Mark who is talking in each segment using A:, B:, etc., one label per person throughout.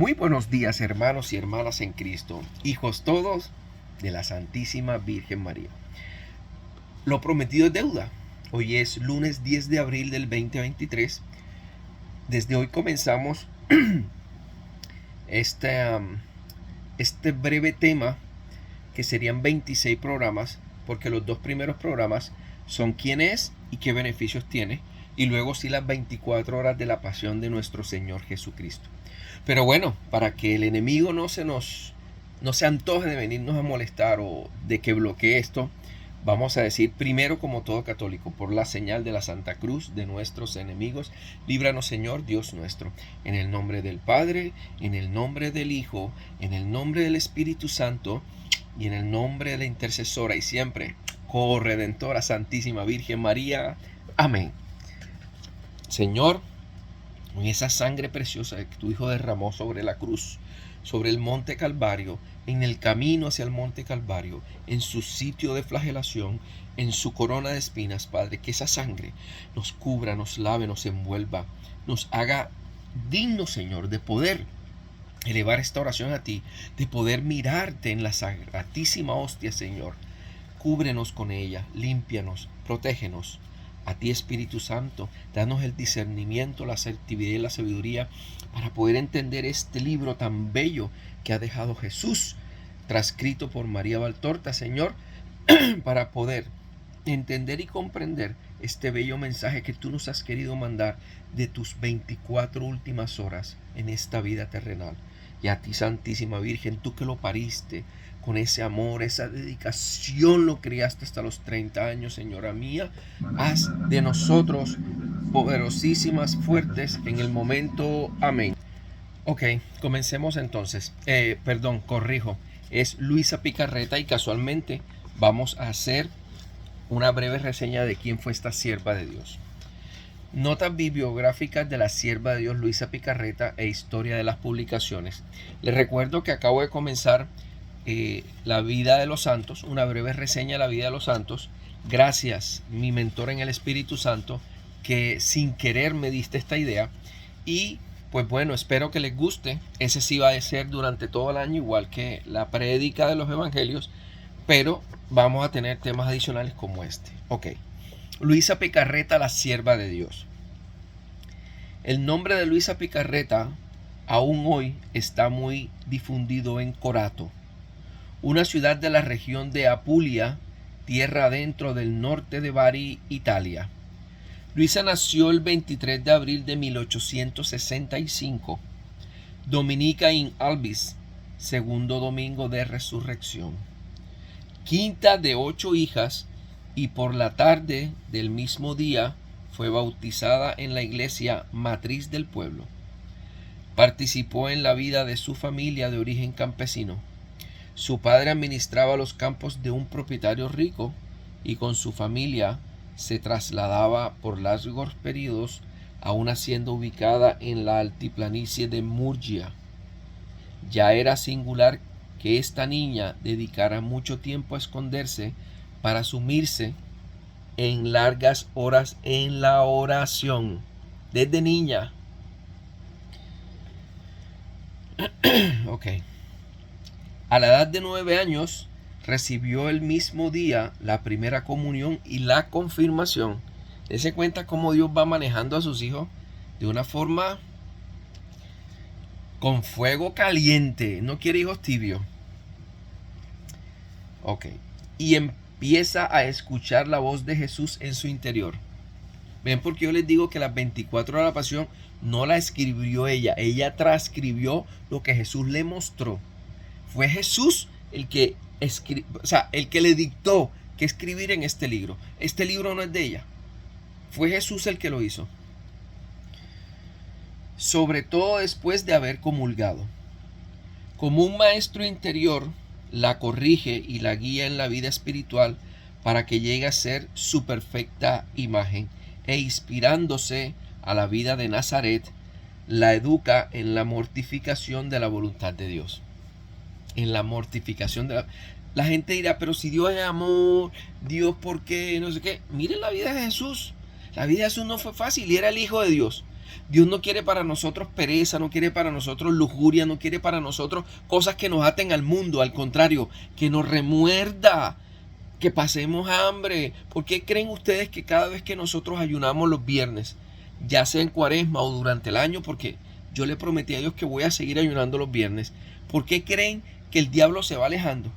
A: Muy buenos días, hermanos y hermanas en Cristo, hijos todos de la Santísima Virgen María. Lo prometido es deuda. Hoy es lunes 10 de abril del 2023. Desde hoy comenzamos este breve tema, que serían 26 programas, porque los dos primeros programas son quién es y qué beneficios tiene, y luego sí las 24 horas de la pasión de nuestro Señor Jesucristo. Pero bueno, para que el enemigo no se antoje de venirnos a molestar o de que bloquee esto, vamos a decir primero, como todo católico, por la señal de la Santa Cruz de nuestros enemigos, líbranos, Señor Dios nuestro, en el nombre del Padre, en el nombre del Hijo, en el nombre del Espíritu Santo y en el nombre de la intercesora y siempre corredentora Santísima Virgen María. Amén. Señor, en esa sangre preciosa que tu Hijo derramó sobre la cruz, sobre el monte Calvario, en el camino hacia el monte Calvario, en su sitio de flagelación, en su corona de espinas, Padre, que esa sangre nos cubra, nos lave, nos envuelva, nos haga dignos, Señor, de poder elevar esta oración a ti, de poder mirarte en la sagratísima hostia, Señor. Cúbrenos con ella, límpianos, protégenos. A ti, Espíritu Santo, danos el discernimiento, la asertividad y la sabiduría para poder entender este libro tan bello que ha dejado Jesús, transcrito por María Valtorta, Señor, para poder entender y comprender este bello mensaje que tú nos has querido mandar de tus 24 últimas horas en esta vida terrenal. Y a ti, Santísima Virgen, tú que lo pariste con ese amor, esa dedicación, lo criaste hasta los 30 años, Señora mía, haz de nosotros poderosísimas, fuertes en el momento. Amén. Ok, comencemos entonces. Corrijo, es Luisa Picarreta y casualmente vamos a hacer una breve reseña de quién fue esta sierva de Dios. Notas bibliográficas de la sierva de Dios Luisa Picarreta e historia de las publicaciones. Les recuerdo que acabo de comenzar la vida de los santos, una breve reseña de la vida de los santos. Gracias, mi mentor en el Espíritu Santo, que sin querer me diste esta idea. Y pues bueno, espero que les guste. Ese sí va a ser durante todo el año, igual que la prédica de los evangelios, pero vamos a tener temas adicionales como este. Ok. Luisa Picarreta, la sierva de Dios. El nombre de Luisa Picarreta aún hoy está muy difundido en Corato, una ciudad de la región de Apulia, tierra adentro del norte de Bari, Italia. Luisa nació el 23 de abril de 1865, Dominica in Albis, segundo domingo de resurrección. Quinta de 8 hijas, y por la tarde del mismo día fue bautizada en la iglesia matriz del pueblo. Participó en la vida de su familia de origen campesino. Su padre administraba los campos de un propietario rico y con su familia se trasladaba por largos periodos a una hacienda ubicada en la altiplanicie de Murgia. Ya era singular que esta niña dedicara mucho tiempo a esconderse para sumirse en largas horas en la oración. Desde niña. Ok. A la edad de 9 años recibió el mismo día la primera comunión y la confirmación. Dese cuenta cómo Dios va manejando a sus hijos de una forma con fuego caliente. No quiere hijos tibios. Ok. Y empieza a escuchar la voz de Jesús en su interior. Ven, porque yo les digo que las 24 horas de la pasión no la escribió ella. Ella transcribió lo que Jesús le mostró. Fue Jesús el que el que le dictó que escribir en este libro. Este libro no es de ella. Fue Jesús el que lo hizo. Sobre todo después de haber comulgado. Como un maestro interior, la corrige y la guía en la vida espiritual para que llegue a ser su perfecta imagen, e inspirándose a la vida de Nazaret, la educa en la mortificación de la voluntad de Dios. En la mortificación de la gente dirá, pero si Dios es amor, Dios ¿por qué? No sé qué. Miren la vida de Jesús. La vida de Jesús no fue fácil y era el Hijo de Dios. Dios no quiere para nosotros pereza, no quiere para nosotros lujuria, no quiere para nosotros cosas que nos aten al mundo. Al contrario, que nos remuerda, que pasemos hambre. ¿Por qué creen ustedes que cada vez que nosotros ayunamos los viernes, ya sea en Cuaresma o durante el año, porque yo le prometí a Dios que voy a seguir ayunando los viernes, ¿por qué creen que el diablo se va alejando?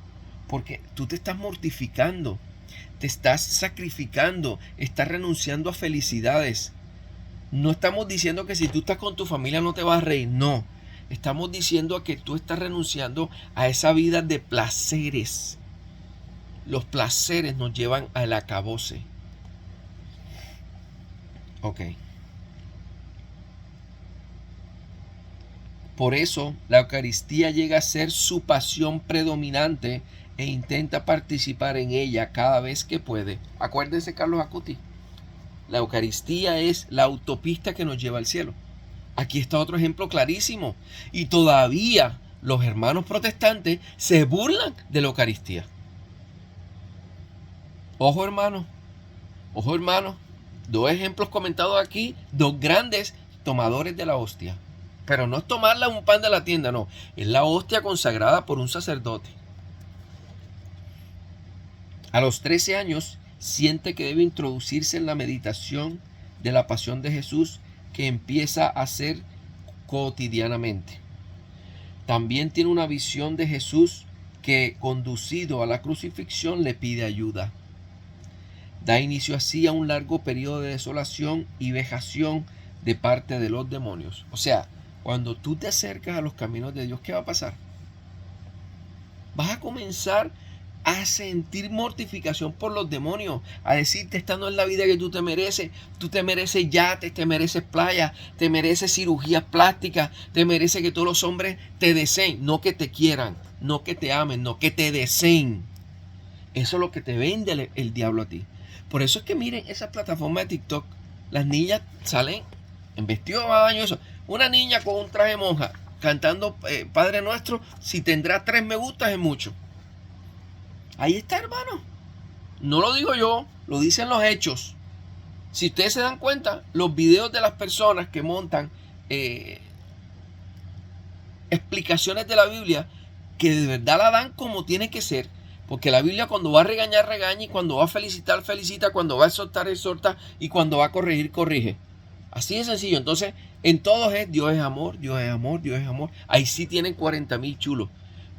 A: Porque tú te estás mortificando, te estás sacrificando, estás renunciando a felicidades. No estamos diciendo que si tú estás con tu familia no te vas a reír, no. Estamos diciendo que tú estás renunciando a esa vida de placeres. Los placeres nos llevan al acabose. Ok. Por eso la Eucaristía llega a ser su pasión predominante e intenta participar en ella cada vez que puede. Acuérdense, Carlos Acuti, la Eucaristía es la autopista que nos lleva al cielo. Aquí está otro ejemplo clarísimo. Y todavía los hermanos protestantes se burlan de la Eucaristía. Ojo hermano, dos ejemplos comentados aquí, dos grandes tomadores de la hostia. Pero no es tomarla un pan de la tienda, no. Es la hostia consagrada por un sacerdote. A los 13 años siente que debe introducirse en la meditación de la pasión de Jesús que empieza a hacer cotidianamente. También tiene una visión de Jesús que, conducido a la crucifixión, le pide ayuda. Da inicio así a un largo periodo de desolación y vejación de parte de los demonios. O sea, cuando tú te acercas a los caminos de Dios, ¿qué va a pasar? Vas a comenzar a sentir mortificación por los demonios, a decirte, esta no es la vida que tú te mereces yates, te mereces playa, te mereces cirugías plásticas, te mereces que todos los hombres te deseen, no que te quieran, no que te amen, no que te deseen. Eso es lo que te vende el diablo a ti. Por eso es que miren esa plataforma de TikTok, las niñas salen en vestido de baño, eso. Una niña con un traje de monja cantando Padre Nuestro, si tendrá 3 me gustas es mucho. Ahí está, hermano. No lo digo yo, lo dicen los hechos. Si ustedes se dan cuenta, los videos de las personas que montan explicaciones de la Biblia, que de verdad la dan como tiene que ser. Porque la Biblia cuando va a regañar, regaña, y cuando va a felicitar, felicita, cuando va a exhortar, exhorta, y cuando va a corregir, corrige. Así de sencillo. Entonces, en todos es Dios es amor, Dios es amor, Dios es amor. Ahí sí tienen 40,000 chulos.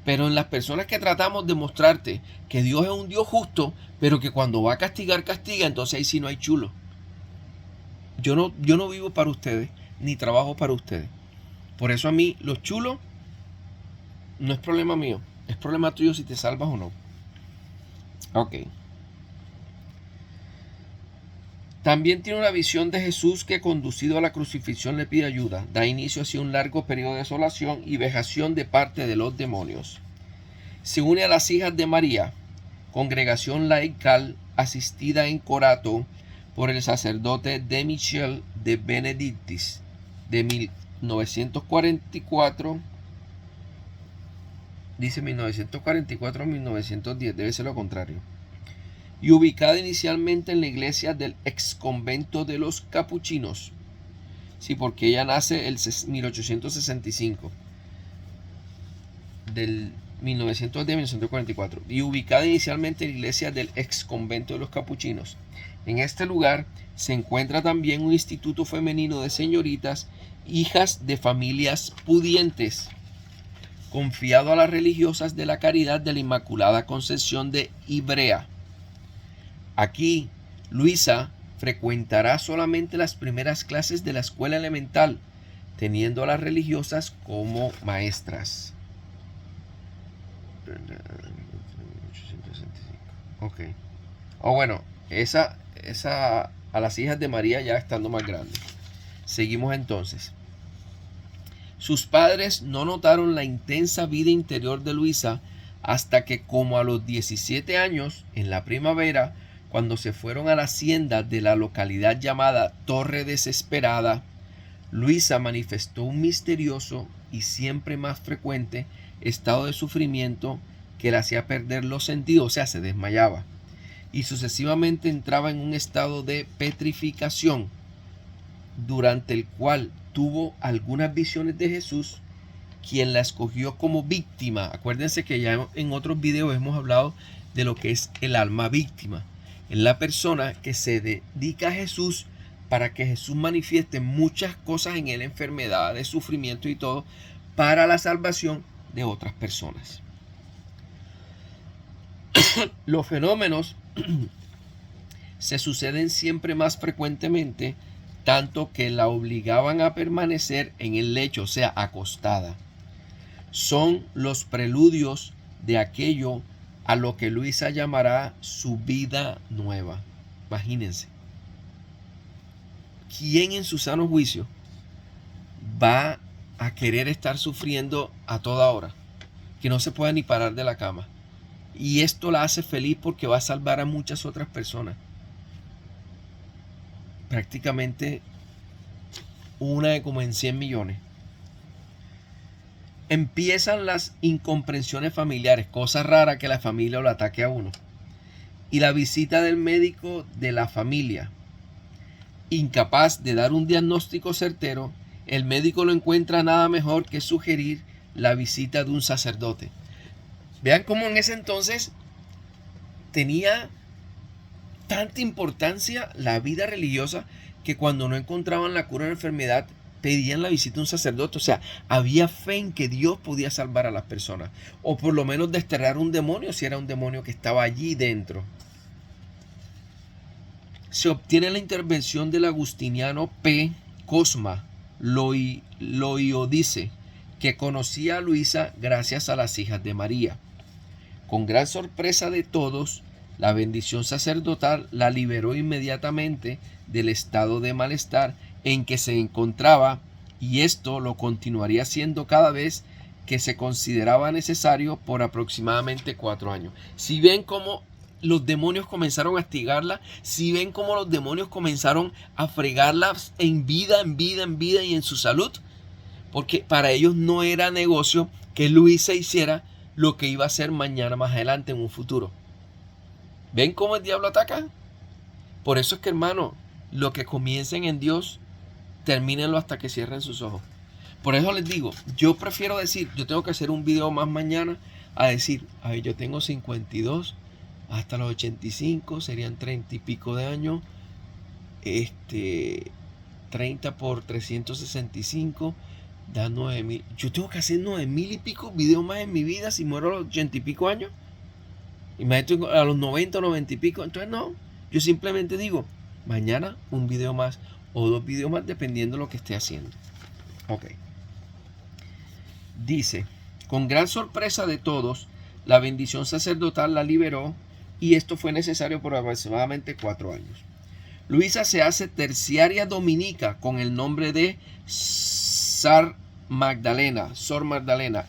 A: Pero en las personas que tratamos de mostrarte que Dios es un Dios justo, pero que cuando va a castigar, castiga, entonces ahí sí no hay chulo. Yo no vivo para ustedes, ni trabajo para ustedes. Por eso a mí los chulos no es problema mío, es problema tuyo si te salvas o no. Ok. También tiene una visión de Jesús que, conducido a la crucifixión, le pide ayuda. Da inicio hacia un largo periodo de desolación y vejación de parte de los demonios. Se une a las Hijas de María, congregación laical asistida en Corato por el sacerdote de Michel de Benedictis de 1944. Dice 1944 a 1910, debe ser lo contrario. Y ubicada inicialmente en la iglesia del ex convento de los capuchinos. Sí, porque ella nace el 1865. Del 1910 a 1944. Y ubicada inicialmente en la iglesia del ex convento de los capuchinos. En este lugar se encuentra también un instituto femenino de señoritas, hijas de familias pudientes, confiado a las religiosas de la Caridad de la Inmaculada Concepción de Ivrea. Aquí, Luisa frecuentará solamente las primeras clases de la escuela elemental, teniendo a las religiosas como maestras. Ok. Bueno, esa a las Hijas de María ya estando más grandes. Seguimos entonces. Sus padres no notaron la intensa vida interior de Luisa hasta que, como a los 17 años, en la primavera, cuando se fueron a la hacienda de la localidad llamada Torre Desesperada, Luisa manifestó un misterioso y siempre más frecuente estado de sufrimiento que le hacía perder los sentidos, o sea, se desmayaba, y sucesivamente entraba en un estado de petrificación. durante el cual tuvo algunas visiones de Jesús, quien la escogió como víctima. Acuérdense que ya en otros videos hemos hablado de lo que es el alma víctima. Es la persona que se dedica a Jesús para que Jesús manifieste muchas cosas en él, enfermedades, sufrimiento y todo, para la salvación de otras personas. Los fenómenos se suceden siempre más frecuentemente, tanto que la obligaban a permanecer en el lecho, o sea, acostada. Son los preludios de aquello a lo que Luisa llamará su vida nueva. Imagínense. ¿Quién en su sano juicio va a querer estar sufriendo a toda hora? Que no se pueda ni parar de la cama. Y esto la hace feliz porque va a salvar a muchas otras personas. Prácticamente una de como en 100 millones. Empiezan las incomprensiones familiares, cosa rara que la familia lo ataque a uno. Y la visita del médico de la familia. Incapaz de dar un diagnóstico certero, el médico no encuentra nada mejor que sugerir la visita de un sacerdote. Vean cómo en ese entonces tenía tanta importancia la vida religiosa que cuando no encontraban la cura de la enfermedad pedían la visita de un sacerdote. O sea, había fe en que Dios podía salvar a las personas, o por lo menos desterrar un demonio si era un demonio que estaba allí dentro. Se obtiene la intervención del agustiniano P. Cosma Loiodice, que conocía a Luisa gracias a las hijas de María. Con gran sorpresa de todos, la bendición sacerdotal la liberó inmediatamente del estado de malestar en que se encontraba, y esto lo continuaría haciendo cada vez que se consideraba necesario por aproximadamente 4 años. Si ven cómo los demonios comenzaron a hostigarla, si ven cómo los demonios comenzaron a fregarla en vida y en su salud, porque para ellos no era negocio que Luisa hiciera lo que iba a hacer mañana más adelante en un futuro. ¿Ven cómo el diablo ataca? Por eso es que, hermano, lo que comiencen en Dios, termínenlo hasta que cierren sus ojos. Por eso les digo, yo prefiero decir, yo tengo que hacer un video más mañana, a decir, a ver, yo tengo 52, hasta los 85, serían 30 y pico de años, 30 por 365, da 9,000. Yo tengo que hacer 9,000 y pico videos más en mi vida si muero a los 80 y pico años. Imagínate a los 90 o 90 y pico. Entonces no, yo simplemente digo, mañana un video más o 2 videos más dependiendo de lo que esté haciendo. Ok. Dice, con gran sorpresa de todos, la bendición sacerdotal la liberó, y esto fue necesario por aproximadamente 4 años. Luisa se hace terciaria dominica con el nombre de Sor Magdalena,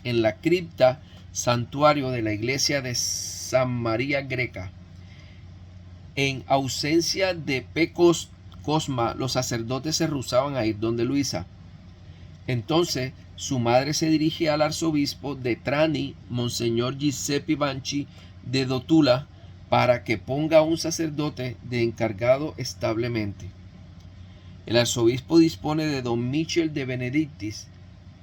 A: en la cripta santuario de la iglesia de San María Greca. En ausencia de P. Cosma, los sacerdotes se rehusaban a ir donde Luisa. Entonces su madre se dirige al arzobispo de Trani, Monseñor Giuseppe Banchi de Dotula, para que ponga a un sacerdote de encargado establemente. El arzobispo dispone de don Michel de Benedictis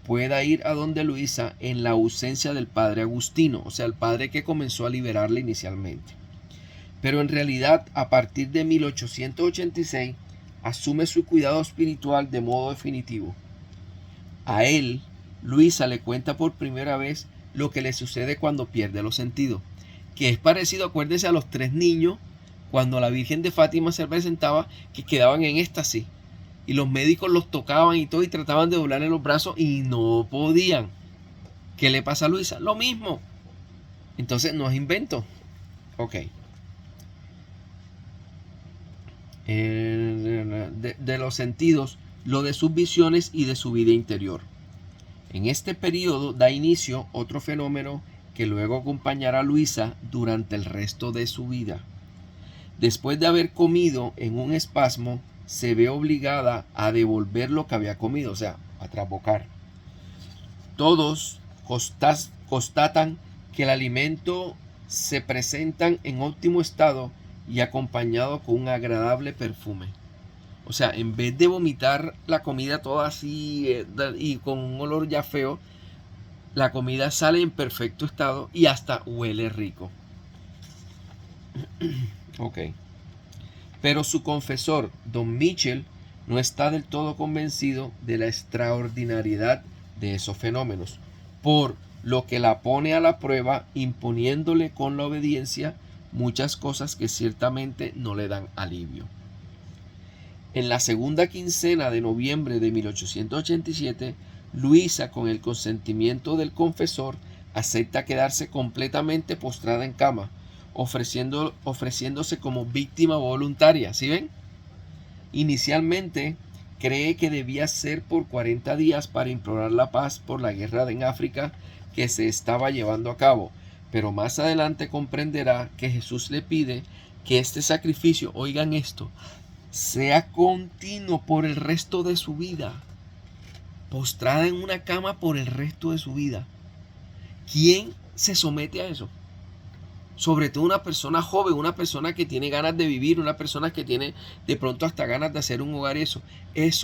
A: pueda ir a donde Luisa en la ausencia del padre Agustino, o sea, el padre que comenzó a liberarla inicialmente. Pero en realidad, a partir de 1886, asume su cuidado espiritual de modo definitivo. A él, Luisa le cuenta por primera vez lo que le sucede cuando pierde los sentidos, que es parecido, acuérdense, a los 3 niños cuando la Virgen de Fátima se presentaba, que quedaban en éxtasis y los médicos los tocaban y todo y trataban de doblarle los brazos y no podían. ¿Qué le pasa a Luisa? Lo mismo. Entonces no es invento. Ok. De los sentidos, lo de sus visiones y de su vida interior. En este periodo da inicio otro fenómeno que luego acompañará a Luisa durante el resto de su vida. Después de haber comido en un espasmo, se ve obligada a devolver lo que había comido, o sea, a trabocar. Todos constatan que el alimento se presentan en óptimo estado y acompañado con un agradable perfume. O sea, en vez de vomitar la comida toda así y con un olor ya feo, la comida sale en perfecto estado y hasta huele rico. Ok. Pero su confesor, Don Mitchell, no está del todo convencido de la extraordinariedad de esos fenómenos, por lo que la pone a la prueba imponiéndole con la obediencia muchas cosas que ciertamente no le dan alivio. En la segunda quincena de noviembre de 1887, Luisa, con el consentimiento del confesor, acepta quedarse completamente postrada en cama, ofreciéndose como víctima voluntaria. ¿Sí ven? Inicialmente cree que debía ser por 40 días para implorar la paz por la guerra en África que se estaba llevando a cabo, pero más adelante comprenderá que Jesús le pide que este sacrificio, oigan esto, sea continuo por el resto de su vida, postrada en una cama por el resto de su vida. ¿Quién se somete a eso? Sobre todo una persona joven, una persona que tiene ganas de vivir, una persona que tiene de pronto hasta ganas de hacer un hogar. Eso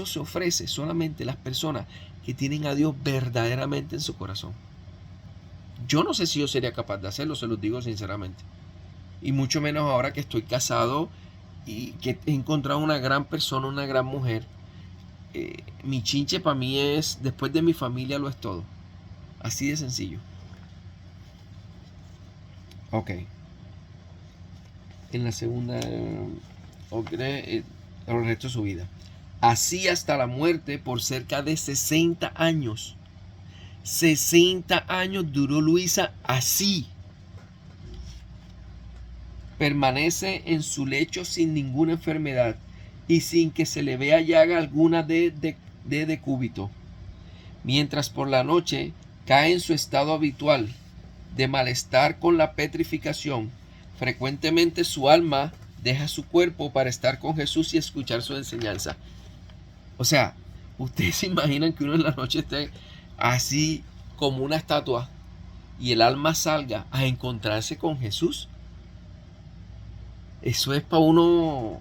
A: se ofrece solamente a las personas que tienen a Dios verdaderamente en su corazón. Yo no sé si yo sería capaz de hacerlo, se los digo sinceramente. Y mucho menos ahora que estoy casado y que he encontrado una gran persona, una gran mujer. Mi chinche para mí es, después de mi familia lo es todo. Así de sencillo. Ok. En la segunda, el resto de su vida. Así hasta la muerte por cerca de 60 años. 60 años duró Luisa así. Permanece en su lecho sin ninguna enfermedad y sin que se le vea llaga alguna de decúbito. Mientras por la noche cae en su estado habitual de malestar con la petrificación. Frecuentemente su alma deja su cuerpo para estar con Jesús y escuchar su enseñanza. O sea, ustedes se imaginan que uno en la noche esté así como una estatua y el alma salga a encontrarse con Jesús. Eso es para uno,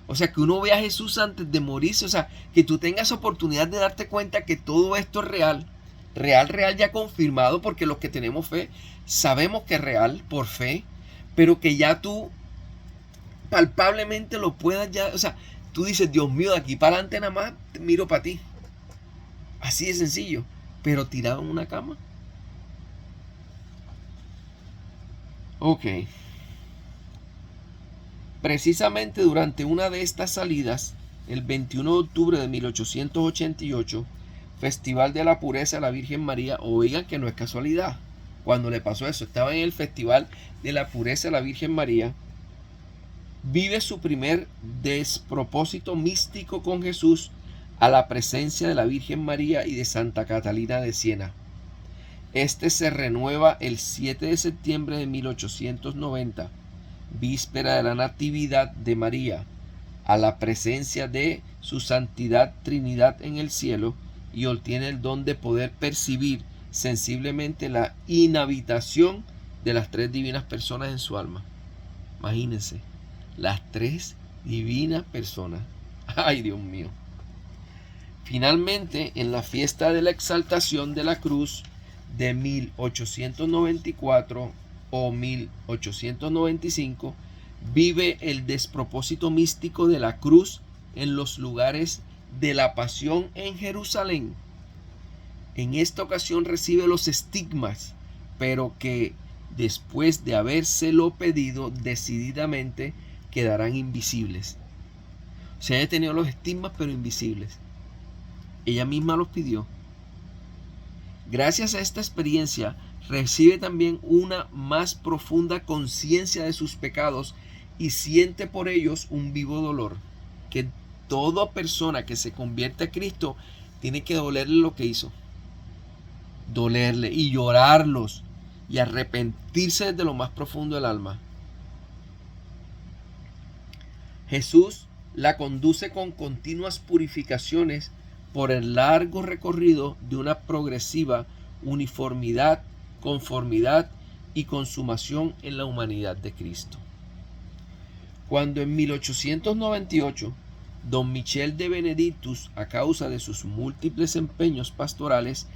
A: o sea, que uno vea a Jesús antes de morirse, o sea, que tú tengas oportunidad de darte cuenta que todo esto es real, real ya confirmado, porque los que tenemos fe sabemos que es real por fe, pero que ya tú palpablemente lo puedas ya, o sea, tú dices, Dios mío, de aquí para adelante nada más miro para ti. Así de sencillo, pero tirado en una cama. Ok. Precisamente durante una de estas salidas, el 21 de octubre de 1888, Festival de la Pureza de la Virgen María, oigan que no es casualidad, cuando le pasó eso, estaba en el Festival de la Pureza de la Virgen María, vive su primer despropósito místico con Jesús a la presencia de la Virgen María y de Santa Catalina de Siena. Este se renueva el 7 de septiembre de 1890, víspera de la Natividad de María, a la presencia de su Santidad Trinidad en el cielo, y obtiene el don de poder percibir sensiblemente la inhabitación de las tres divinas personas en su alma. Imagínense, las tres divinas personas. ¡Ay, Dios mío! Finalmente, en la fiesta de la exaltación de la cruz de 1894 o 1895, vive el despropósito místico de la cruz en los lugares de la pasión en Jerusalén. En esta ocasión recibe los estigmas, pero que después de habérselo pedido decididamente quedarán invisibles. Se ha tenido los estigmas pero invisibles. Ella misma los pidió. Gracias a esta experiencia recibe también una más profunda conciencia de sus pecados y siente por ellos un vivo dolor, que toda persona que se convierte a Cristo tiene que dolerle lo que hizo, dolerle y llorarlos y arrepentirse desde lo más profundo del alma. Jesús la conduce con continuas purificaciones por el largo recorrido de una progresiva uniformidad, conformidad y consumación en la humanidad de Cristo. Cuando en 1898 Don Michel de Benedictus, a causa de sus múltiples empeños pastorales,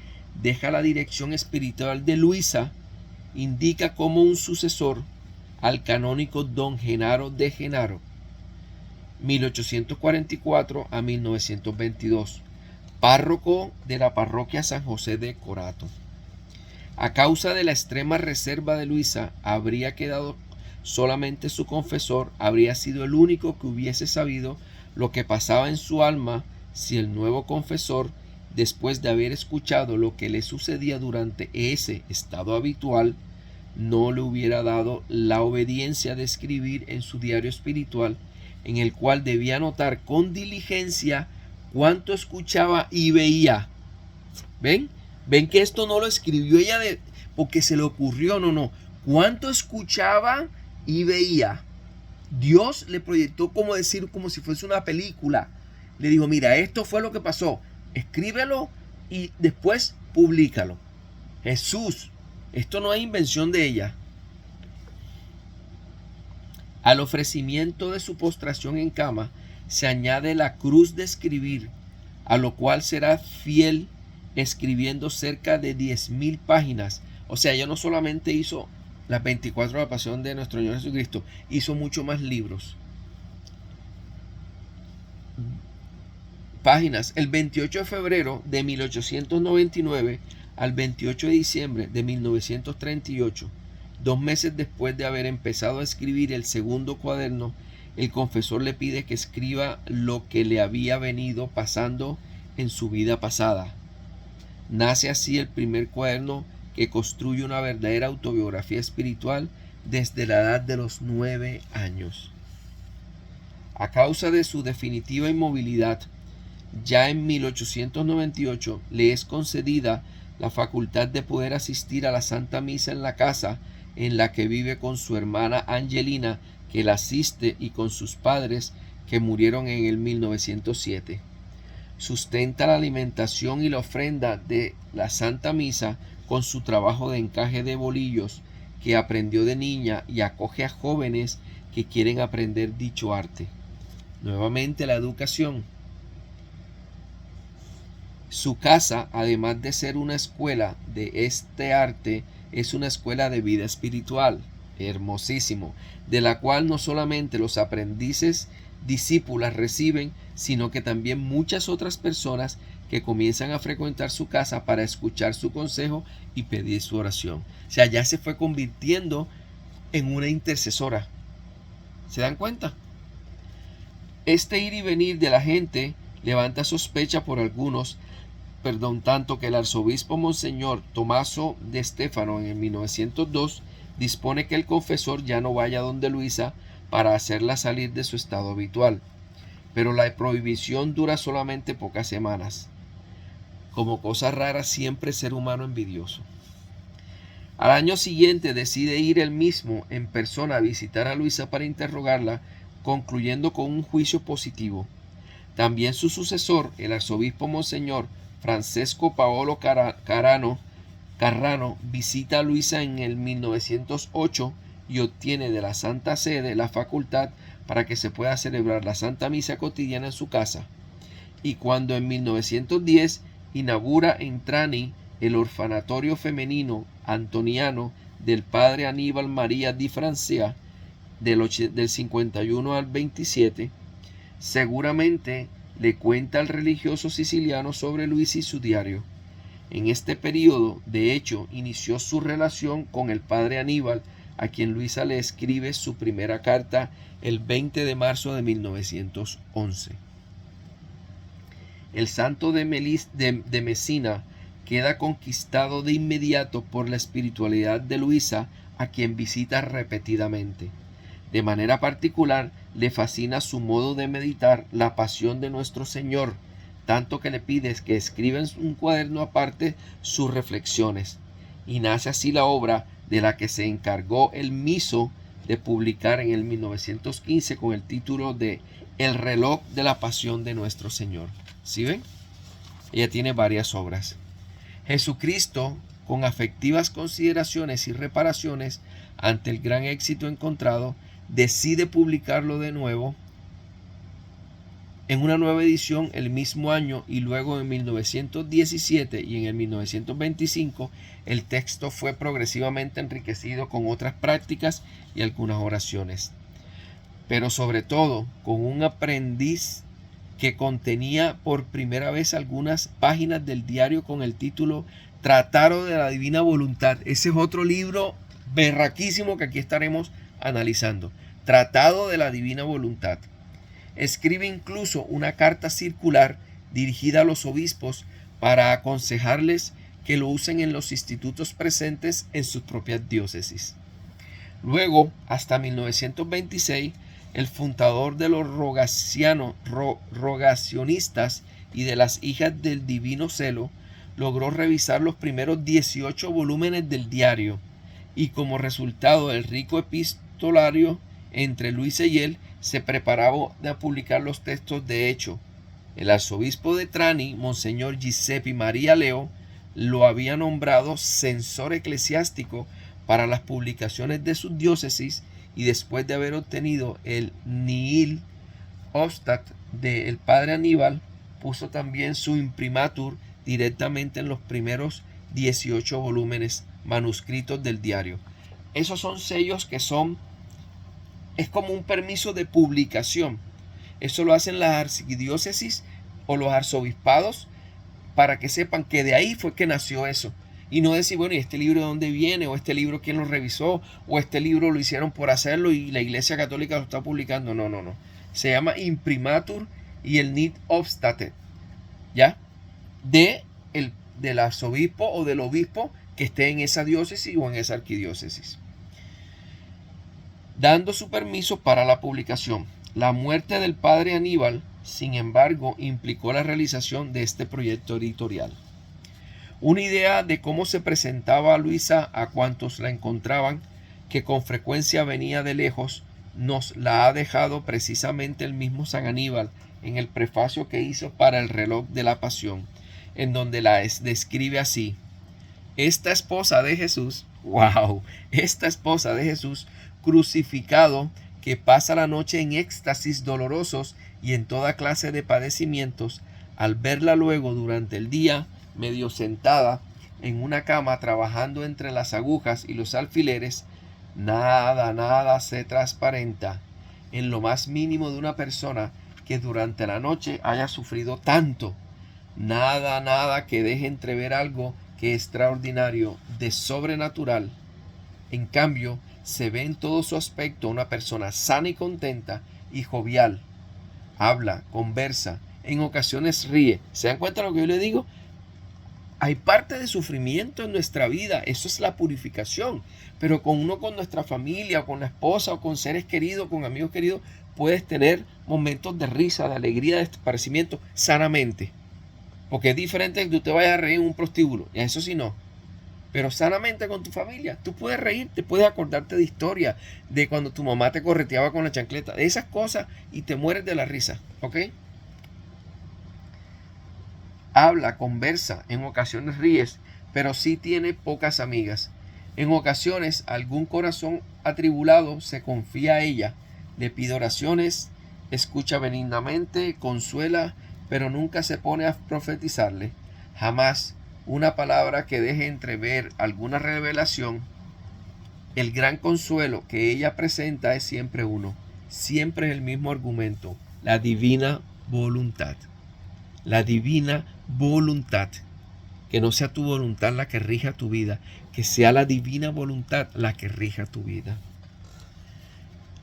A: deja la dirección espiritual de Luisa, indica como un sucesor al canónico Don Genaro de Genaro, 1844 a 1922, párroco de la parroquia San José de Corato. A causa de la extrema reserva de Luisa, habría quedado solamente su confesor, habría sido el único que hubiese sabido lo que pasaba en su alma si el nuevo confesor, después de haber escuchado lo que le sucedía durante ese estado habitual, no le hubiera dado la obediencia de escribir en su diario espiritual, en el cual debía anotar con diligencia cuánto escuchaba y veía. ¿Ven? ¿Ven que esto no lo escribió ella porque se le ocurrió? No. ¿Cuánto escuchaba y veía? Dios le proyectó como si fuese una película. Le dijo, mira, esto fue lo que pasó. Escríbelo y después públicalo. Jesús, esto no es invención de ella. Al ofrecimiento de su postración en cama se añade la cruz de escribir, a lo cual será fiel escribiendo cerca de 10,000 páginas. O sea, ella no solamente hizo las 24 de la pasión de nuestro Señor Jesucristo, hizo mucho más libros. Páginas. El 28 de febrero de 1899 al 28 de diciembre de 1938, 2 meses después de haber empezado a escribir el segundo cuaderno, el confesor le pide que escriba lo que le había venido pasando en su vida pasada. Nace así el primer cuaderno que construye una verdadera autobiografía espiritual desde la edad de los 9 años. A causa de su definitiva inmovilidad, ya en 1898 le es concedida la facultad de poder asistir a la Santa Misa en la casa en la que vive con su hermana Angelina, que la asiste, y con sus padres, que murieron en el 1907. Sustenta la alimentación y la ofrenda de la Santa Misa con su trabajo de encaje de bolillos que aprendió de niña y acoge a jóvenes que quieren aprender dicho arte. Nuevamente la educación. Su casa, además de ser una escuela de este arte, es una escuela de vida espiritual, hermosísimo, de la cual no solamente los aprendices discípulas reciben, sino que también muchas otras personas que comienzan a frecuentar su casa para escuchar su consejo y pedir su oración. O sea, ya se fue convirtiendo en una intercesora. ¿Se dan cuenta? Este ir y venir de la gente levanta sospecha por algunos, tanto que el arzobispo Monseñor Tomaso de Stefano en el 1902 dispone que el confesor ya no vaya donde Luisa para hacerla salir de su estado habitual. Pero la prohibición dura solamente pocas semanas. Como cosa rara, siempre ser humano envidioso. Al año siguiente decide ir él mismo en persona a visitar a Luisa para interrogarla, concluyendo con un juicio positivo. También su sucesor, el arzobispo Monseñor Francesco Paolo Carrano, visita a Luisa en el 1908 y obtiene de la Santa Sede la facultad para que se pueda celebrar la Santa Misa cotidiana en su casa. Y cuando en 1910 inaugura en Trani el orfanatorio femenino antoniano del padre Aníbal María di Francia del 51 al 27, seguramente le cuenta al religioso siciliano sobre Luisa y su diario. En este periodo, de hecho, inició su relación con el padre Aníbal, a quien Luisa le escribe su primera carta el 20 de marzo de 1911. El santo de Mesina queda conquistado de inmediato por la espiritualidad de Luisa, a quien visita repetidamente. De manera particular, le fascina su modo de meditar la pasión de nuestro Señor, tanto que le pides que escriba en un cuaderno aparte sus reflexiones. Y nace así la obra de la que se encargó el miso de publicar en el 1915 con el título de El reloj de la pasión de nuestro Señor. ¿Sí ven? Ella tiene varias obras. Jesucristo, con afectivas consideraciones y reparaciones ante el gran éxito encontrado, decide publicarlo de nuevo En una nueva edición el mismo año y luego en 1917 y en el 1925 el texto fue progresivamente enriquecido con otras prácticas y algunas oraciones, pero sobre todo con un aprendiz que contenía por primera vez algunas páginas del diario con el título Tratado de la Divina Voluntad. Ese es otro libro berraquísimo que aquí estaremos analizando. Tratado de la Divina Voluntad. Escribe incluso una carta circular dirigida a los obispos para aconsejarles que lo usen en los institutos presentes en sus propias diócesis. Luego, hasta 1926, el fundador de los rogacionistas y de las hijas del Divino Celo logró revisar los primeros 18 volúmenes del diario, y como resultado del rico epistolario entre Luisa y él, se preparaba a publicar los textos de hecho. El arzobispo de Trani, Monseñor Giuseppe María Leo, lo había nombrado censor eclesiástico para las publicaciones de sus diócesis, y después de haber obtenido el nihil obstat del padre Aníbal, puso también su imprimatur directamente en los primeros 18 volúmenes manuscritos del diario. Esos son sellos que es como un permiso de publicación. Eso lo hacen las archidiócesis o los arzobispados para que sepan que de ahí fue que nació eso. Y no decir, bueno, ¿y este libro de dónde viene? O este libro, ¿quién lo revisó? O este libro lo hicieron por hacerlo y la Iglesia Católica lo está publicando. No. Se llama imprimatur y el nihil obstat, ¿ya? Del arzobispo o del obispo que esté en esa diócesis o en esa arquidiócesis, dando su permiso para la publicación. La muerte del padre Aníbal, sin embargo, implicó la realización de este proyecto editorial. Una idea de cómo se presentaba a Luisa a cuantos la encontraban, que con frecuencia venía de lejos, nos la ha dejado precisamente el mismo San Aníbal en el prefacio que hizo para el reloj de la Pasión, en donde la describe así: esta esposa de Jesús, esta esposa de Jesús crucificado, que pasa la noche en éxtasis dolorosos y en toda clase de padecimientos, al verla luego durante el día, medio sentada en una cama trabajando entre las agujas y los alfileres, nada se transparenta en lo más mínimo de una persona que durante la noche haya sufrido tanto. Nada que deje entrever algo que es extraordinario, de sobrenatural. En cambio, se ve en todo su aspecto una persona sana y contenta y jovial. Habla, conversa, en ocasiones ríe. ¿Se dan cuenta de lo que yo le digo? Hay parte de sufrimiento en nuestra vida, eso es la purificación, pero con nuestra familia, con la esposa o con seres queridos, con amigos queridos, puedes tener momentos de risa, de alegría, de esparcimiento, sanamente. Porque es diferente que tú te vayas a reír en un prostíbulo, y eso sí no. Pero sanamente con tu familia, tú puedes reírte, puedes acordarte de historias, de cuando tu mamá te correteaba con la chancleta, de esas cosas, y te mueres de la risa, ¿ok? Habla, conversa, en ocasiones ríes, pero sí tiene pocas amigas. En ocasiones algún corazón atribulado se confía a ella, le pide oraciones, escucha benignamente, consuela, pero nunca se pone a profetizarle. Jamás una palabra que deje entrever alguna revelación. El gran consuelo que ella presenta es siempre uno, siempre es el mismo argumento: la divina voluntad. La divina voluntad. Que no sea tu voluntad la que rija tu vida, que sea la divina voluntad la que rija tu vida.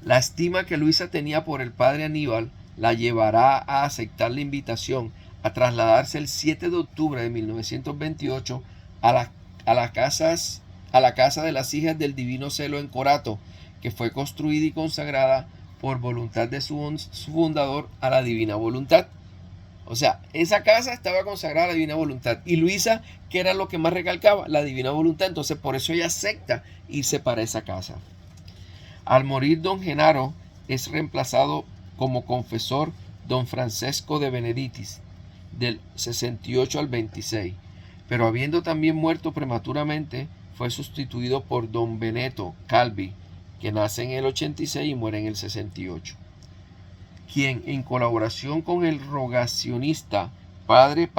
A: La estima que Luisa tenía por el padre Aníbal la llevará a aceptar la invitación a trasladarse el 7 de octubre de 1928 a la casa de las hijas del Divino Celo en Corato, que fue construida y consagrada por voluntad de su fundador a la divina voluntad. O sea, esa casa estaba consagrada a la divina voluntad. Y Luisa, ¿qué era lo que más recalcaba? La divina voluntad. Entonces, por eso ella acepta irse para esa casa. Al morir don Genaro, es reemplazado como confesor don Francesco de Benedictis, del 68 al 26. Pero habiendo también muerto prematuramente, fue sustituido por don Benedetto Calvi, que nace en el 86 y muere en el 68. quien en colaboración con el rogacionista padre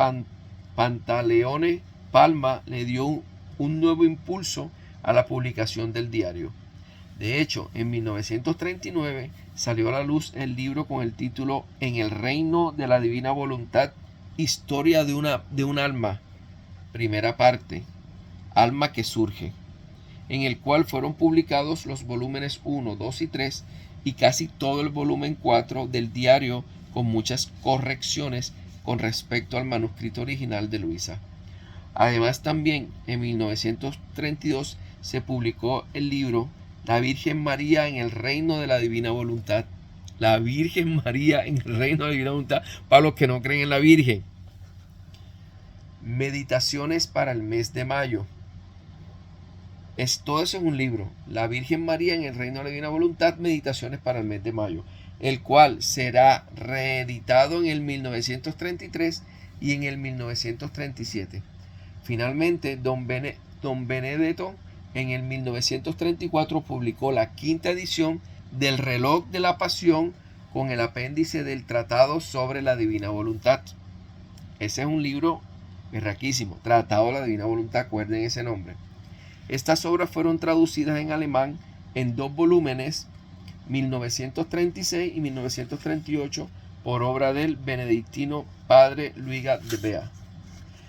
A: Pantaleone Palma le dio un nuevo impulso a la publicación del diario. De hecho, en 1939 salió a la luz el libro con el título En el reino de la divina voluntad, historia de un alma, primera parte, alma que surge, en el cual fueron publicados los volúmenes 1, 2 y 3 y casi todo el volumen 4 del diario, con muchas correcciones con respecto al manuscrito original de Luisa. Además, también en 1932 se publicó el libro La Virgen María en el reino de la divina voluntad. La Virgen María en el reino de la divina voluntad, para los que no creen en la Virgen. Meditaciones para el mes de mayo. Todo eso es un libro, La Virgen María en el reino de la divina voluntad, meditaciones para el mes de mayo, el cual será reeditado en el 1933 y en el 1937. Finalmente, don Benedetto en el 1934 publicó la quinta edición del Reloj de la Pasión con el apéndice del Tratado sobre la Divina Voluntad. Ese es un libro berraquísimo, Tratado de la Divina Voluntad, acuerden ese nombre. Estas obras fueron traducidas en alemán en 2 volúmenes, 1936 y 1938, por obra del benedictino padre Luiga de Bea.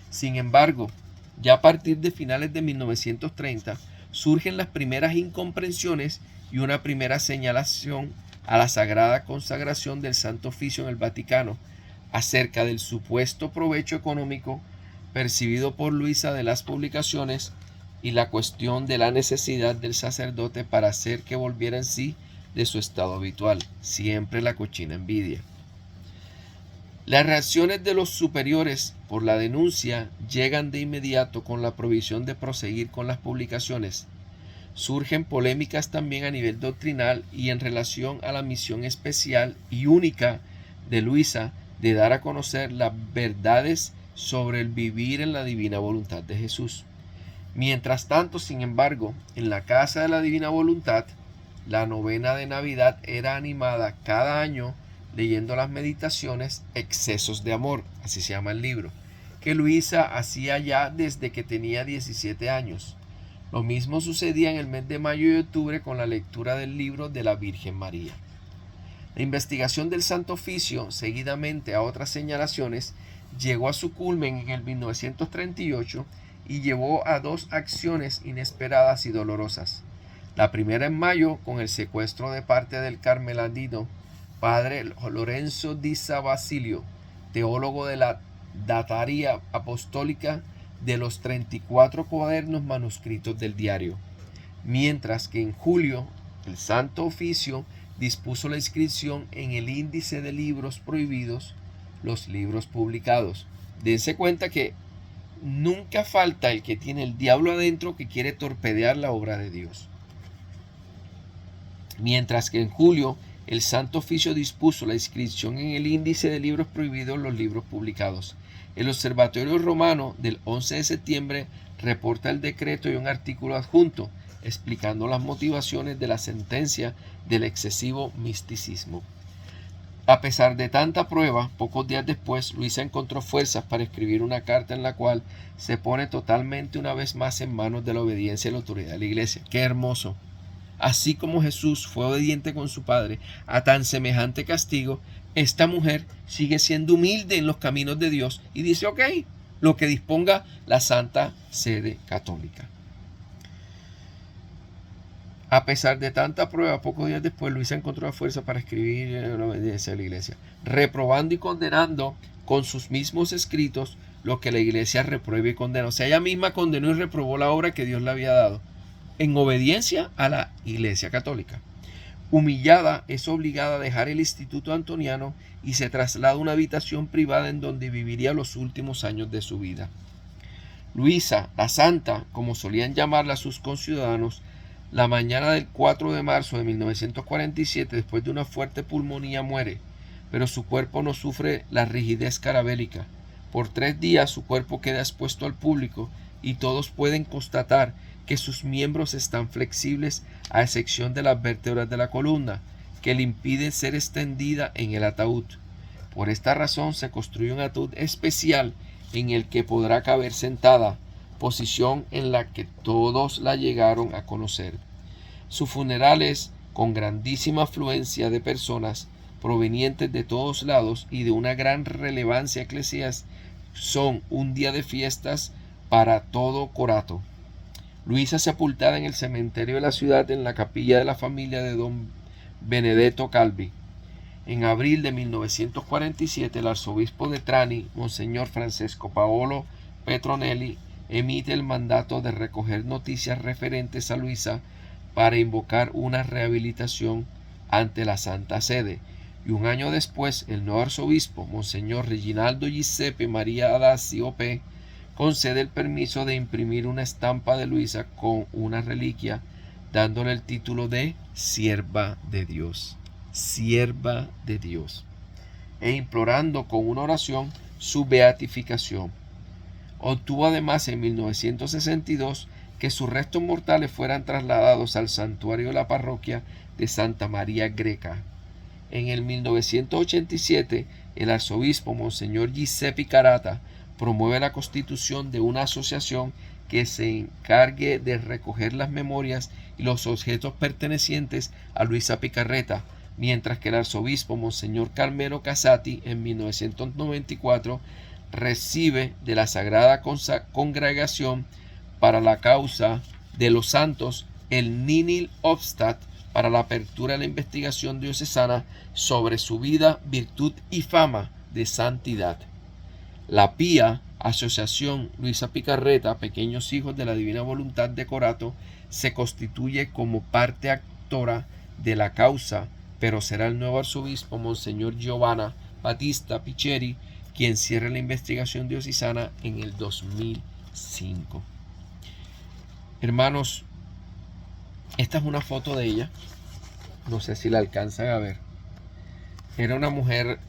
A: Sin embargo, ya a partir de finales de 1930 surgen las primeras incomprensiones y una primera señalación a la sagrada consagración del Santo Oficio en el Vaticano acerca del supuesto provecho económico percibido por Luisa de las publicaciones y la cuestión de la necesidad del sacerdote para hacer que volviera en sí de su estado habitual, siempre la cochina envidia. Las reacciones de los superiores por la denuncia llegan de inmediato con la provisión de proseguir con las publicaciones. Surgen polémicas también a nivel doctrinal y en relación a la misión especial y única de Luisa de dar a conocer las verdades sobre el vivir en la divina voluntad de Jesús. Mientras tanto, sin embargo, en la Casa de la Divina Voluntad, la novena de Navidad era animada cada año leyendo las meditaciones Excesos de Amor, así se llama el libro, que Luisa hacía ya desde que tenía 17 años. Lo mismo sucedía en el mes de mayo y octubre con la lectura del libro de la Virgen María. La investigación del Santo Oficio, seguidamente a otras señalaciones, llegó a su culmen en el 1938 y llevó a 2 acciones inesperadas y dolorosas. La primera en mayo, con el secuestro de parte del carmelitano padre Lorenzo di San Basilio, teólogo de la dataría apostólica de los 34 cuadernos manuscritos del diario, mientras que en julio el Santo Oficio dispuso la inscripción en el índice de libros prohibidos, los libros publicados. Dense cuenta que nunca falta el que tiene el diablo adentro que quiere torpedear la obra de Dios. Mientras que en julio el Santo Oficio dispuso la inscripción en el índice de libros prohibidos, los libros publicados. El Observatorio Romano del 11 de septiembre reporta el decreto y un artículo adjunto explicando las motivaciones de la sentencia del excesivo misticismo. A pesar de tanta prueba, pocos días después, Luisa encontró fuerzas para escribir una carta en la cual se pone totalmente una vez más en manos de la obediencia y la autoridad de la Iglesia. ¡Qué hermoso! Así como Jesús fue obediente con su Padre a tan semejante castigo, esta mujer sigue siendo humilde en los caminos de Dios y dice, ok, lo que disponga la Santa Sede Católica. A pesar de tanta prueba, pocos días después, Luisa encontró la fuerza para escribir la obediencia de la Iglesia, reprobando y condenando con sus mismos escritos lo que la Iglesia reprueba y condena. O sea, ella misma condenó y reprobó la obra que Dios le había dado en obediencia a la Iglesia Católica. Humillada, es obligada a dejar el Instituto Antoniano y se traslada a una habitación privada en donde viviría los últimos años de su vida. Luisa, la Santa, como solían llamarla sus conciudadanos, la mañana del 4 de marzo de 1947, después de una fuerte pulmonía, muere, pero su cuerpo no sufre la rigidez carabélica. Por 3 días su cuerpo queda expuesto al público y todos pueden constatar que sus miembros están flexibles a excepción de las vértebras de la columna, que le impide ser extendida en el ataúd. Por esta razón se construye un ataúd especial en el que podrá caber sentada, posición en la que todos la llegaron a conocer. Su funeral es con grandísima afluencia de personas provenientes de todos lados y de una gran relevancia eclesiástica. Son un día de fiestas para todo Corato. Luisa sepultada en el cementerio de la ciudad en la capilla de la familia de don Benedetto Calvi. En abril de 1947 el arzobispo de Trani, Monseñor Francesco Paolo Petronelli, emite el mandato de recoger noticias referentes a Luisa para invocar una rehabilitación ante la Santa Sede, y un año después el nuevo arzobispo, Monseñor Reginaldo Giuseppe Maria Adasi O.P., concede el permiso de imprimir una estampa de Luisa con una reliquia, dándole el título de Sierva de Dios, Sierva de Dios, e implorando con una oración su beatificación. Obtuvo además en 1962 que sus restos mortales fueran trasladados al santuario de la parroquia de Santa María Greca. En el 1987, el arzobispo Monseñor Giuseppe Carata promueve la constitución de una asociación que se encargue de recoger las memorias y los objetos pertenecientes a Luisa Picarreta, mientras que el arzobispo Monseñor Carmelo Casati en 1994 recibe de la Sagrada Congregación para la Causa de los Santos el Nihil Obstat para la apertura de la investigación diocesana sobre su vida, virtud y fama de santidad. La Pía Asociación Luisa Picarreta, Pequeños Hijos de la Divina Voluntad de Corato, se constituye como parte actora de la causa, pero será el nuevo arzobispo Monseñor Giovanna Battista Picheri quien cierre la investigación diocesana en el 2005. Hermanos, esta es una foto de ella. No sé si la alcanzan a ver. Era una mujer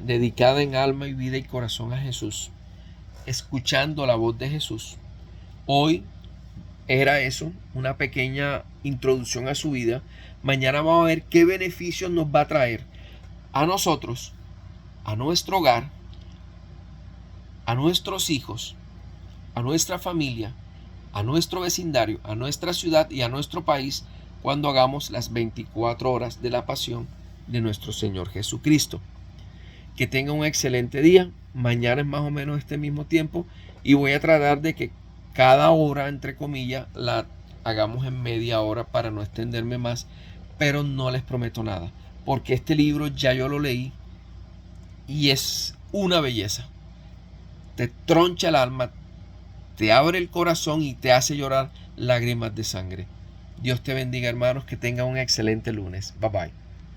A: dedicada en alma y vida y corazón a Jesús, escuchando la voz de Jesús. Hoy era eso, una pequeña introducción a su vida. Mañana vamos a ver qué beneficios nos va a traer a nosotros, a nuestro hogar, a nuestros hijos, a nuestra familia, a nuestro vecindario, a nuestra ciudad y a nuestro país cuando hagamos las 24 horas de la pasión de nuestro Señor Jesucristo. Que tenga un excelente día. Mañana es más o menos este mismo tiempo y voy a tratar de que cada hora, entre comillas, la hagamos en media hora para no extenderme más, pero no les prometo nada, porque este libro ya yo lo leí y es una belleza. Te troncha el alma, te abre el corazón y te hace llorar lágrimas de sangre. Dios te bendiga, hermanos, que tengan un excelente lunes. Bye bye.